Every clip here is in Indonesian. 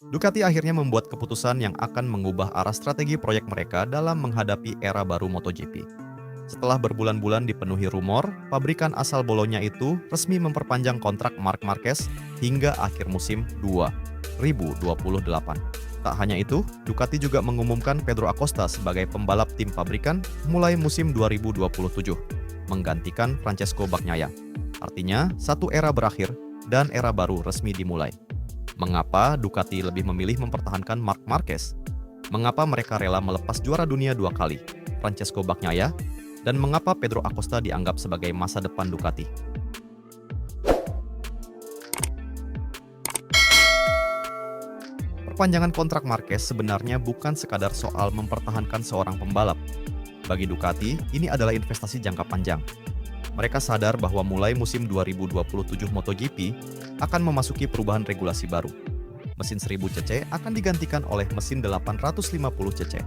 Ducati akhirnya membuat keputusan yang akan mengubah arah strategi proyek mereka dalam menghadapi era baru MotoGP. Setelah berbulan-bulan dipenuhi rumor, pabrikan asal Bolonya itu resmi memperpanjang kontrak Marc Marquez hingga akhir musim 2028. Tak hanya itu, Ducati juga mengumumkan Pedro Acosta sebagai pembalap tim pabrikan mulai musim 2027, menggantikan Francesco Bagnaia. Artinya, satu era berakhir dan era baru resmi dimulai. Mengapa Ducati lebih memilih mempertahankan Marc Marquez? Mengapa mereka rela melepas juara dunia 2 kali, Francesco Bagnaia, dan mengapa Pedro Acosta dianggap sebagai masa depan Ducati? Perpanjangan kontrak Marquez sebenarnya bukan sekadar soal mempertahankan seorang pembalap. Bagi Ducati, ini adalah investasi jangka panjang. Mereka sadar bahwa mulai musim 2027 MotoGP akan memasuki perubahan regulasi baru. Mesin 1000 cc akan digantikan oleh mesin 850 cc.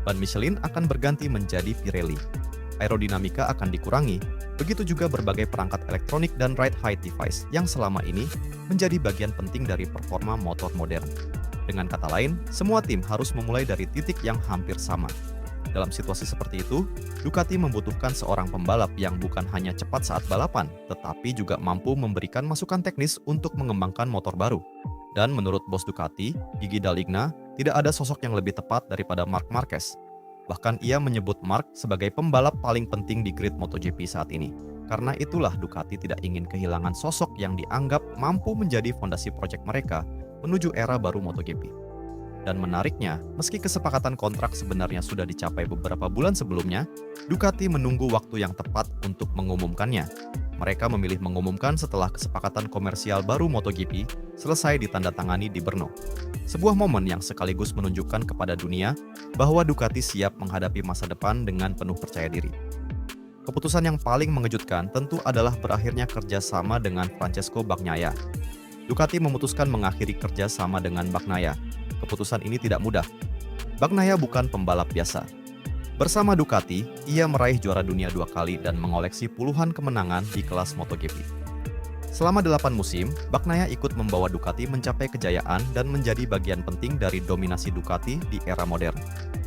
Ban Michelin akan berganti menjadi Pirelli. Aerodinamika akan dikurangi, begitu juga berbagai perangkat elektronik dan ride height device yang selama ini menjadi bagian penting dari performa motor modern. Dengan kata lain, semua tim harus memulai dari titik yang hampir sama. Dalam situasi seperti itu, Ducati membutuhkan seorang pembalap yang bukan hanya cepat saat balapan, tetapi juga mampu memberikan masukan teknis untuk mengembangkan motor baru. Dan menurut bos Ducati, Gigi Dall'Igna, tidak ada sosok yang lebih tepat daripada Marc Marquez. Bahkan ia menyebut Marc sebagai pembalap paling penting di grid MotoGP saat ini. Karena itulah Ducati tidak ingin kehilangan sosok yang dianggap mampu menjadi fondasi proyek mereka menuju era baru MotoGP. Dan menariknya, meski kesepakatan kontrak sebenarnya sudah dicapai beberapa bulan sebelumnya, Ducati menunggu waktu yang tepat untuk mengumumkannya. Mereka memilih mengumumkan setelah kesepakatan komersial baru MotoGP selesai ditandatangani di Brno. Sebuah momen yang sekaligus menunjukkan kepada dunia bahwa Ducati siap menghadapi masa depan dengan penuh percaya diri. Keputusan yang paling mengejutkan tentu adalah berakhirnya kerjasama dengan Francesco Bagnaia. Ducati memutuskan mengakhiri kerjasama dengan Bagnaia. Keputusan ini tidak mudah. Bagnaia bukan pembalap biasa. Bersama Ducati, ia meraih juara dunia 2 kali dan mengoleksi puluhan kemenangan di kelas MotoGP. Selama 8 musim, Bagnaia ikut membawa Ducati mencapai kejayaan dan menjadi bagian penting dari dominasi Ducati di era modern.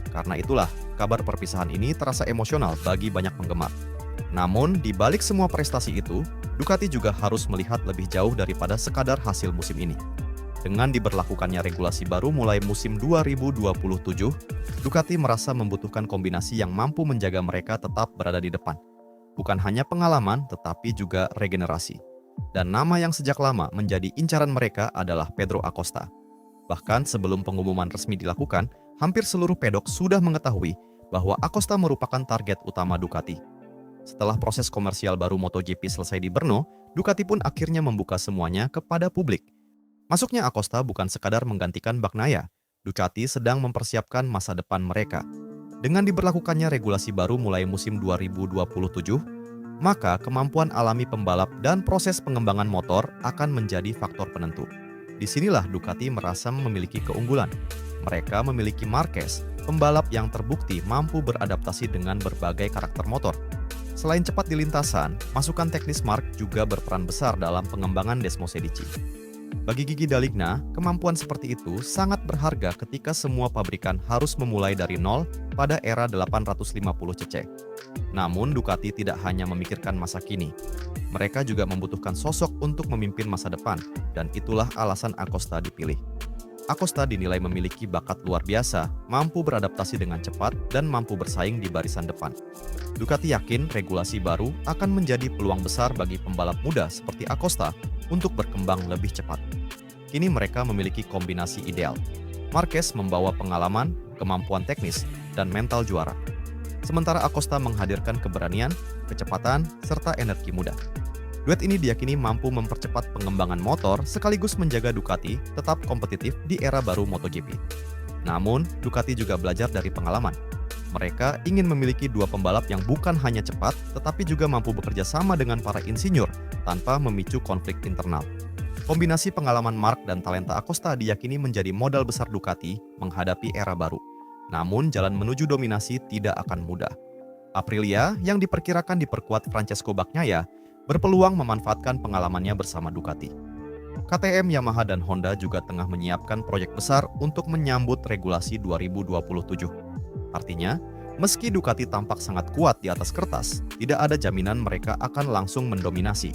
Karena itulah, kabar perpisahan ini terasa emosional bagi banyak penggemar. Namun, di balik semua prestasi itu, Ducati juga harus melihat lebih jauh daripada sekadar hasil musim ini. Dengan diberlakukannya regulasi baru mulai musim 2027, Ducati merasa membutuhkan kombinasi yang mampu menjaga mereka tetap berada di depan. Bukan hanya pengalaman, tetapi juga regenerasi. Dan nama yang sejak lama menjadi incaran mereka adalah Pedro Acosta. Bahkan sebelum pengumuman resmi dilakukan, hampir seluruh pedok sudah mengetahui bahwa Acosta merupakan target utama Ducati. Setelah proses komersial baru MotoGP selesai di Brno, Ducati pun akhirnya membuka semuanya kepada publik. Masuknya Acosta bukan sekadar menggantikan Bagnaia. Ducati sedang mempersiapkan masa depan mereka. Dengan diberlakukannya regulasi baru mulai musim 2027, maka kemampuan alami pembalap dan proses pengembangan motor akan menjadi faktor penentu. Disinilah Ducati merasa memiliki keunggulan. Mereka memiliki Marquez, pembalap yang terbukti mampu beradaptasi dengan berbagai karakter motor. Selain cepat di lintasan, masukan teknis Marc juga berperan besar dalam pengembangan Desmosedici. Bagi Gigi Dall'Igna, kemampuan seperti itu sangat berharga ketika semua pabrikan harus memulai dari nol pada era 850 cc. Namun Ducati tidak hanya memikirkan masa kini. Mereka juga membutuhkan sosok untuk memimpin masa depan, dan itulah alasan Acosta dipilih. Acosta dinilai memiliki bakat luar biasa, mampu beradaptasi dengan cepat, dan mampu bersaing di barisan depan. Ducati yakin regulasi baru akan menjadi peluang besar bagi pembalap muda seperti Acosta untuk berkembang lebih cepat. Kini mereka memiliki kombinasi ideal. Marquez membawa pengalaman, kemampuan teknis, dan mental juara. Sementara Acosta menghadirkan keberanian, kecepatan, serta energi muda. Duet ini diyakini mampu mempercepat pengembangan motor sekaligus menjaga Ducati tetap kompetitif di era baru MotoGP. Namun, Ducati juga belajar dari pengalaman. Mereka ingin memiliki dua pembalap yang bukan hanya cepat, tetapi juga mampu bekerja sama dengan para insinyur tanpa memicu konflik internal. Kombinasi pengalaman Marc dan talenta Acosta diyakini menjadi modal besar Ducati menghadapi era baru. Namun, jalan menuju dominasi tidak akan mudah. Aprilia, yang diperkirakan diperkuat Francesco Bagnaia, berpeluang memanfaatkan pengalamannya bersama Ducati. KTM, Yamaha, dan Honda juga tengah menyiapkan proyek besar untuk menyambut regulasi 2027. Artinya, meski Ducati tampak sangat kuat di atas kertas, tidak ada jaminan mereka akan langsung mendominasi.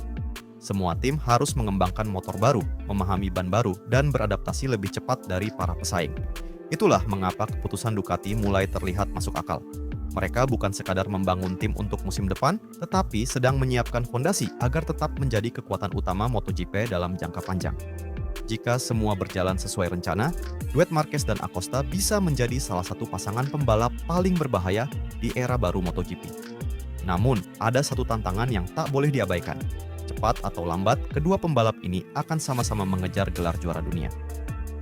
Semua tim harus mengembangkan motor baru, memahami ban baru, dan beradaptasi lebih cepat dari para pesaing. Itulah mengapa keputusan Ducati mulai terlihat masuk akal. Mereka bukan sekadar membangun tim untuk musim depan, tetapi sedang menyiapkan fondasi agar tetap menjadi kekuatan utama MotoGP dalam jangka panjang. Jika semua berjalan sesuai rencana, duet Marquez dan Acosta bisa menjadi salah satu pasangan pembalap paling berbahaya di era baru MotoGP. Namun, ada satu tantangan yang tak boleh diabaikan. Cepat atau lambat, kedua pembalap ini akan sama-sama mengejar gelar juara dunia.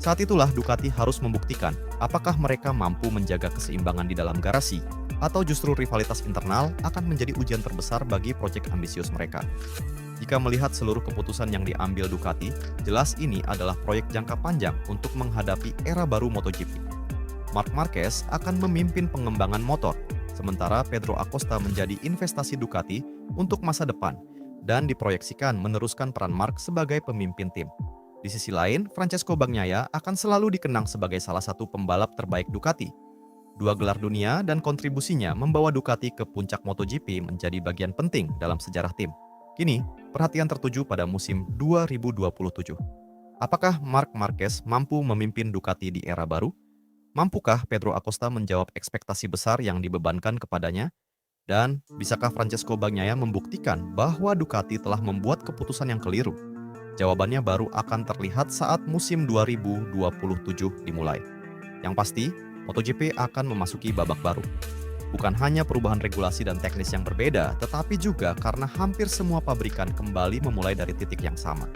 Saat itulah Ducati harus membuktikan apakah mereka mampu menjaga keseimbangan di dalam garasi, atau justru rivalitas internal akan menjadi ujian terbesar bagi proyek ambisius mereka. Jika melihat seluruh keputusan yang diambil Ducati, jelas ini adalah proyek jangka panjang untuk menghadapi era baru MotoGP. Marc Marquez akan memimpin pengembangan motor, sementara Pedro Acosta menjadi investasi Ducati untuk masa depan dan diproyeksikan meneruskan peran Marc sebagai pemimpin tim. Di sisi lain, Francesco Bagnaia akan selalu dikenang sebagai salah satu pembalap terbaik Ducati. 2 gelar dunia dan kontribusinya membawa Ducati ke puncak MotoGP menjadi bagian penting dalam sejarah tim. Kini, perhatian tertuju pada musim 2027. Apakah Marc Marquez mampu memimpin Ducati di era baru? Mampukah Pedro Acosta menjawab ekspektasi besar yang dibebankan kepadanya? Dan bisakah Francesco Bagnaia membuktikan bahwa Ducati telah membuat keputusan yang keliru? Jawabannya baru akan terlihat saat musim 2027 dimulai. Yang pasti, MotoGP akan memasuki babak baru. Bukan hanya perubahan regulasi dan teknis yang berbeda, tetapi juga karena hampir semua pabrikan kembali memulai dari titik yang sama.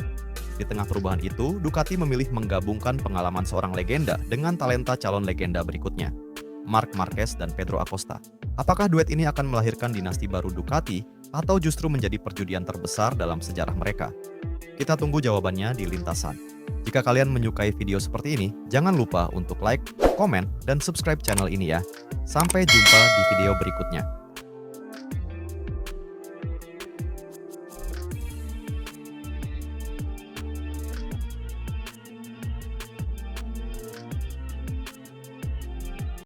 Di tengah perubahan itu, Ducati memilih menggabungkan pengalaman seorang legenda dengan talenta calon legenda berikutnya, Marc Marquez dan Pedro Acosta. Apakah duet ini akan melahirkan dinasti baru Ducati atau justru menjadi perjudian terbesar dalam sejarah mereka? Kita tunggu jawabannya di lintasan. Jika kalian menyukai video seperti ini, jangan lupa untuk like, komen, dan subscribe channel ini ya. Sampai jumpa di video berikutnya.